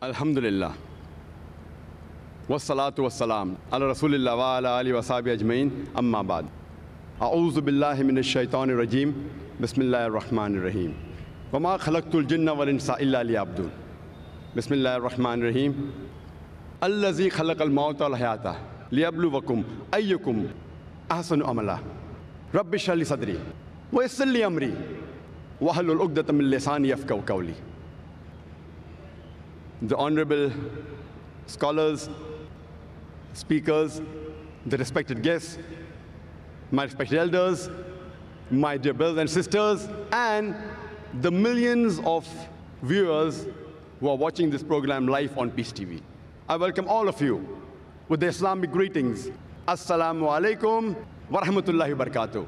Alhamdulillah. Wassalatu wassalam ala Rasulillah wa ala alihi wa sahbihi ajmain. Amma ba'd. A'udhu billahi minash shaitanir rajim. Bismillahir rahmanir rahim. Wa ma khalaqtul jinna wal insa illa liya'budun. Bismillahir rahmanir rahim. Allazi khalaqal mauta wal hayata liyabluwakum ayyukum ahsanu amala. Rabbi shrah li sadri wa yassir li amri wahlul 'uqdatam min lisani yafqahu qawli. The honorable scholars, speakers, the respected guests, my respected elders, my dear brothers and sisters, and the millions of viewers who are watching this program live on Peace TV. I welcome all of you with the Islamic greetings. Assalamu alaikum wa rahmatullahi wa barakatuh.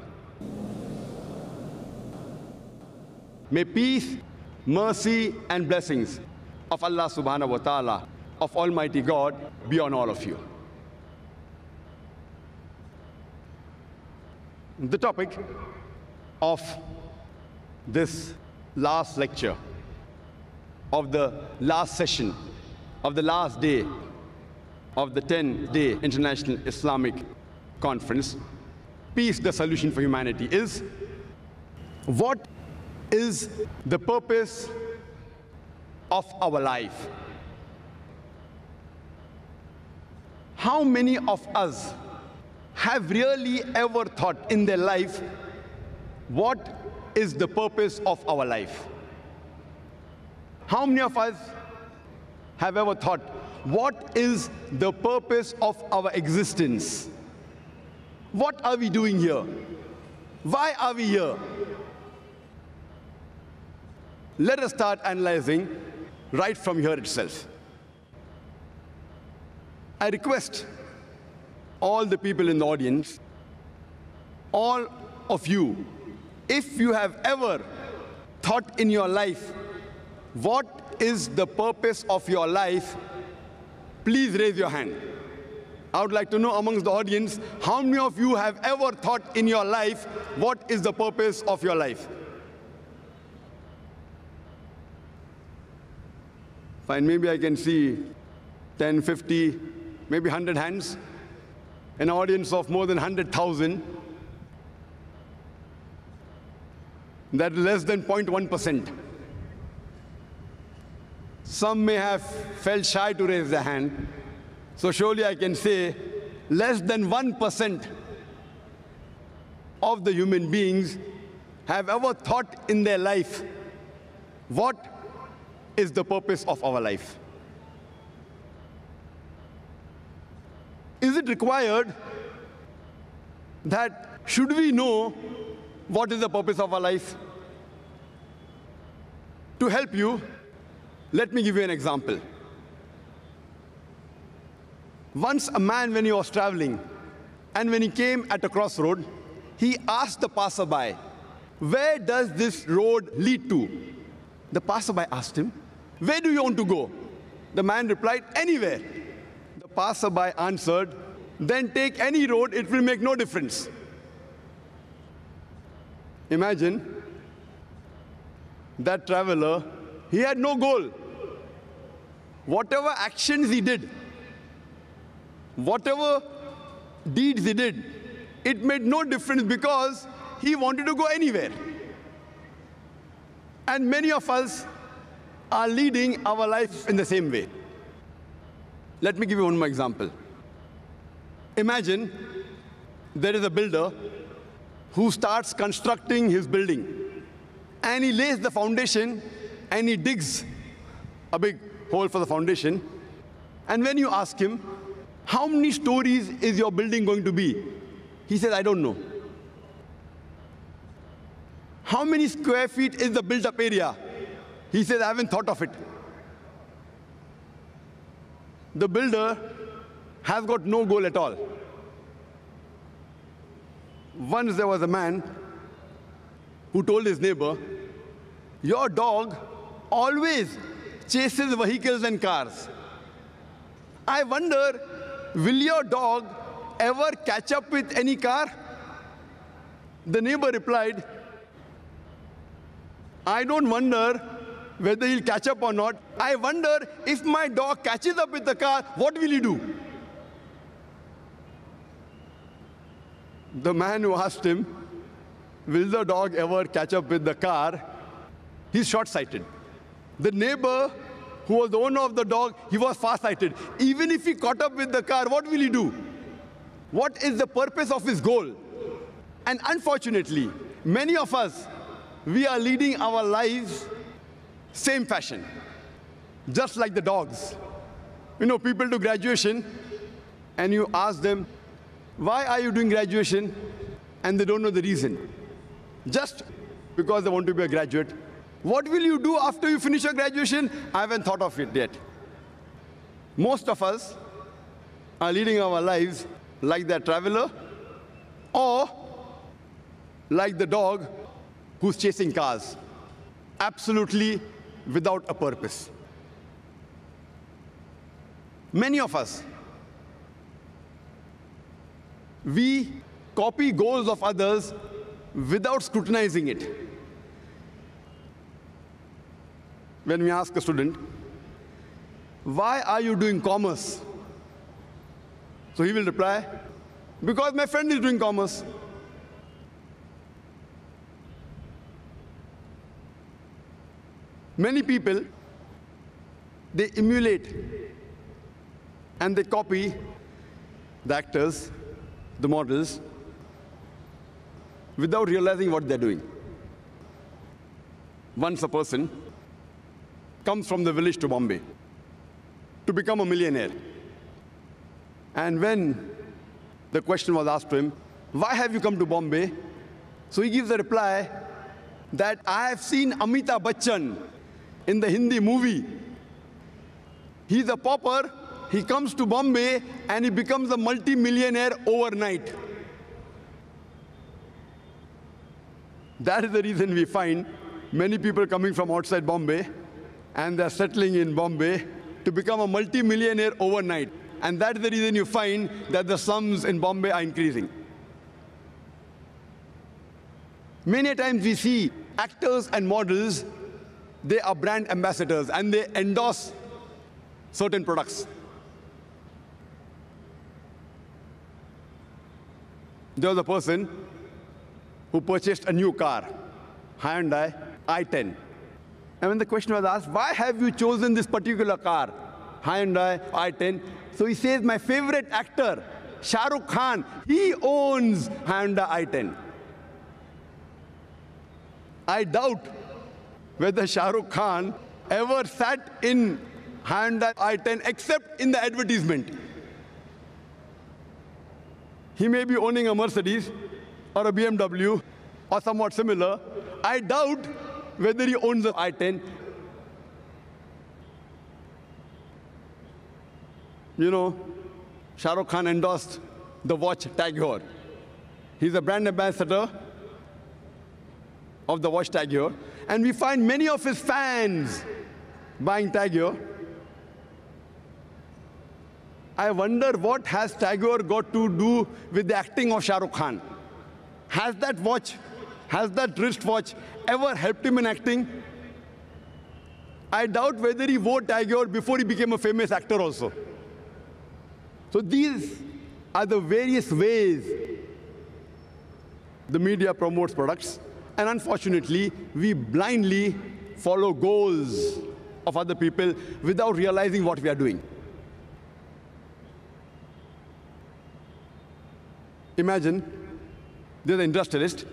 May peace, mercy, and blessings of Allah subhanahu wa ta'ala, of Almighty God, be on all of you. The topic of this last lecture, of the last session, of the last day of the 10-day International Islamic Conference, Peace, the Solution for Humanity, is what is the purpose of our life? How many of us have really ever thought in their life, what is the purpose of our life? How many of us have ever thought, what is the purpose of our existence? What are we doing here? Why are we here? Let us start analyzing right from here itself. I request all the people in the audience, all of you, if you have ever thought in your life, what is the purpose of your life, please raise your hand. I would like to know amongst the audience, how many of you have ever thought in your life, what is the purpose of your life? Fine, maybe I can see 10, 50, maybe 100 hands. An audience of more than 100,000. That is less than 0.1%. Some may have felt shy to raise their hand. So surely I can say less than 1% of the human beings have ever thought in their life, what is the purpose of our life? Is it required that should we know what is the purpose of our life? To help you, let me give you an example. Once a man, when he was traveling, and when he came at a crossroad, he asked the passerby, where does this road lead to? The passerby asked him, where do you want to go? The man replied, anywhere. The passerby answered, then take any road, it will make no difference. Imagine that traveler, he had no goal. Whatever actions he did, whatever deeds he did, it made no difference because he wanted to go anywhere. And many of us are leading our life in the same way. Let me give you one more example. Imagine there is a builder who starts constructing his building, and he lays the foundation and he digs a big hole for the foundation. And when you ask him, how many stories is your building going to be? He says, I don't know. How many square feet is the built-up area? He says, I haven't thought of it. The builder has got no goal at all. Once there was a man who told his neighbor, your dog always chases vehicles and cars. I wonder, will your dog ever catch up with any car? The neighbor replied, I don't wonder whether he'll catch up or not. I wonder if my dog catches up with the car, what will he do? The man who asked him, will the dog ever catch up with the car? He's short-sighted. The neighbor who was the owner of the dog, he was far-sighted. Even if he caught up with the car, what will he do? What is the purpose of his goal? And unfortunately, many of us, we are leading our lives same fashion, just like the dogs. You know, people do graduation, and you ask them, why are you doing graduation? And they don't know the reason. Just because they want to be a graduate. What will you do after you finish your graduation? I haven't thought of it yet. Most of us are leading our lives like the traveler or like the dog who's chasing cars, absolutely without a purpose. Many of us, we copy goals of others without scrutinizing it. When we ask a student, why are you doing commerce? So he will reply, because my friend is doing commerce. Many people, they emulate and they copy the actors, the models, without realizing what they're doing. Once a person comes from the village to Bombay to become a millionaire. And when the question was asked to him, why have you come to Bombay? So he gives a reply that I have seen Amitabh Bachchan in the Hindi movie. He's a pauper, he comes to Bombay and he becomes a multi-millionaire overnight. That is the reason we find many people coming from outside Bombay and they're settling in Bombay to become a multi-millionaire overnight. And that is the reason you find that the slums in Bombay are increasing. Many times we see actors and models, they are brand ambassadors and they endorse certain products. There was a person who purchased a new car, Hyundai i10. And when the question was asked, why have you chosen this particular car, Hyundai i10? So he says, my favorite actor, Shah Rukh Khan, he owns Hyundai i10. I doubt whether Shah Rukh Khan ever sat in Hyundai i10 except in the advertisement. He may be owning a Mercedes or a BMW or somewhat similar. I doubt whether he owns an i10. You know, Shah Rukh Khan endorsed the watch Tag Heuer. He's a brand ambassador of the watch Tag Heuer. And we find many of his fans buying Tag Heuer. I wonder what has Tag Heuer got to do with the acting of Shah Rukh Khan? Has that watch, has that wristwatch ever helped him in acting? I doubt whether he wore Tag Heuer before he became a famous actor also. So these are the various ways the media promotes products. And unfortunately, we blindly follow goals of other people without realizing what we are doing. Imagine there's an industrialist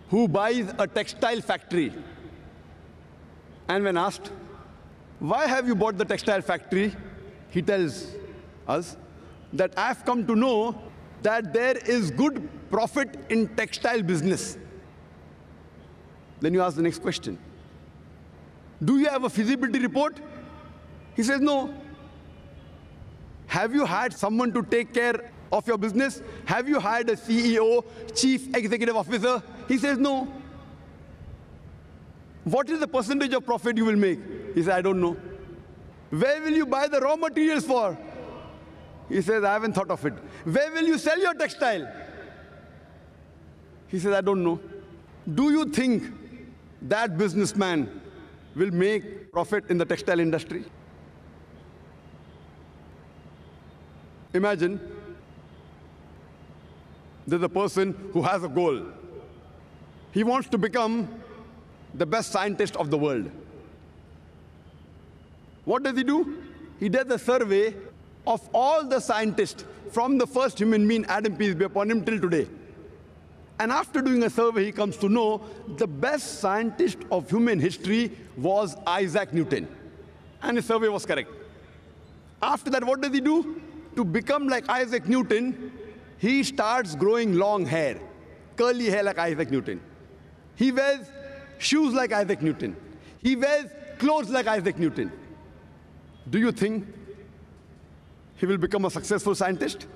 who buys a textile factory. And when asked, why have you bought the textile factory? He tells us that I've come to know that there is good profit in textile business. Then you ask the next question. Do you have a feasibility report? He says, no. Have you hired someone to take care of your business? Have you hired a CEO, chief executive officer? He says, no. What is the percentage of profit you will make? He says, I don't know. Where will you buy the raw materials for? He says, I haven't thought of it. Where will you sell your textile? He says, I don't know. Do you think that businessman will make profit in the textile industry? Imagine there's a person who has a goal. He wants to become the best scientist of the world. What does he do? He does a survey of all the scientists from the first human being, Adam, peace be upon him, till today. And after doing a survey, he comes to know the best scientist of human history was Isaac Newton. And his survey was correct. After that, what does he do? To become like Isaac Newton, he starts growing long hair, curly hair like Isaac Newton. He wears shoes like Isaac Newton. He wears clothes like Isaac Newton. Do you think he will become a successful scientist?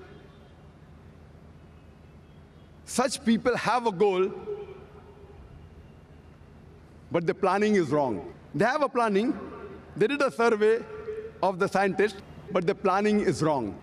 Such people have a goal, but the planning is wrong. They have a planning. They did a survey of the scientists, but the planning is wrong.